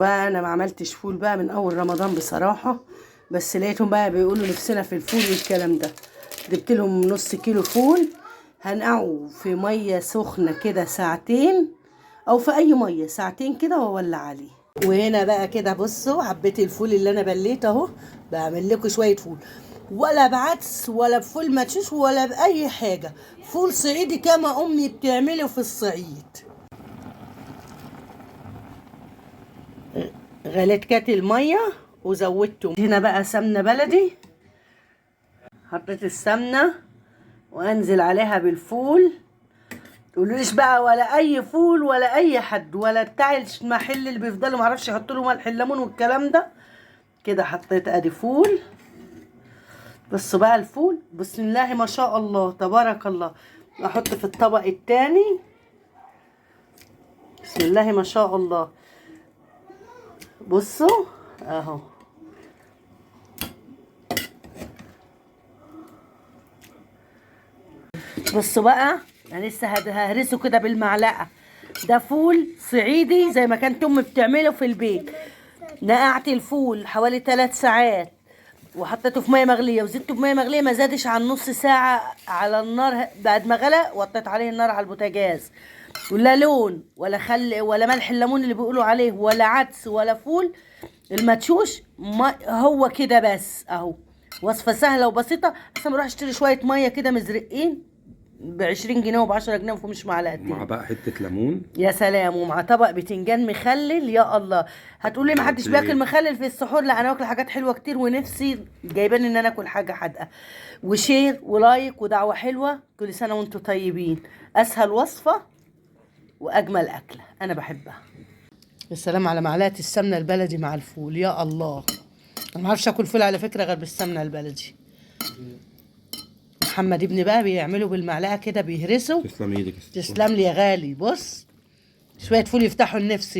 بقى انا ما عملتش فول بقى من اول رمضان بصراحه، بس لقيتهم بقى بيقولوا نفسنا في الفول والكلام ده. جبت لهم نص كيلو فول، هنقعه في ميه سخنه كده ساعتين، او في اي ميه ساعتين كده واولع عليه. وهنا بقى كده بصوا حبيت الفول اللي انا بليته اهو، بعمل لكم شويه فول، ولا بعدس ولا بفول مدشوش ولا باي حاجه، فول صعيدي كما امي بتعمله في الصعيد. غليت كاتل ميه وزودته هنا بقى سمنه بلدي، حطيت السمنه وانزل عليها بالفول. تقولوليش بقى ولا اي فول ولا اي حد ولا بتاع المحل اللي بيفضلوا معرفش يحطوا له ملح الليمون والكلام ده. كده حطيت ادي فول. بصوا بقى الفول بسم الله ما شاء الله تبارك الله. احط في الطبق التاني بسم الله ما شاء الله. بصوا اهو. بصوا بقى انا لسه ههرسه كده بالمعلقه. ده فول صعيدي زي ما كانت امي بتعمله في البيت. نقعت الفول حوالي 3 ساعات وحطيته في ميه مغليه وزدته بميه مغليه ما زادش عن نص ساعه على النار. بعد ما غلى وطيت عليه النار على البوتاجاز. ولا لون ولا خل ولا ملح الليمون اللي بيقولوا عليه ولا عدس ولا فول المدشوش، ما هو كده بس اهو. وصفه سهله وبسيطه. احسن بروح اشتري شويه ميه كده مزرقين ب20 جنيه وب10 جنيه ومفهومش معلقتين. مع بقى حته ليمون يا سلام، ومع طبق بتنجان مخلل يا الله. هتقولي ما حدش بياكل مخلل في السحور، لا انا باكل حاجات حلوه كتير ونفسي جايباني ان انا اكل حاجه حادقه. وشير ولايك ودعوه حلوه. كل سنه وانتم طيبين. اسهل وصفه واجمل اكله انا بحبها. السلام على معلقه السمنه البلدي مع الفول يا الله. انا ما اعرفش اكل فول على فكره غير بالسمنه البلدي. محمد ابني بقى بيعملوا بالمعلقه كده بيهرسوا. تسلم ايدك. تسلم لي يا غالي. بص شويه فول يفتحوا النفس.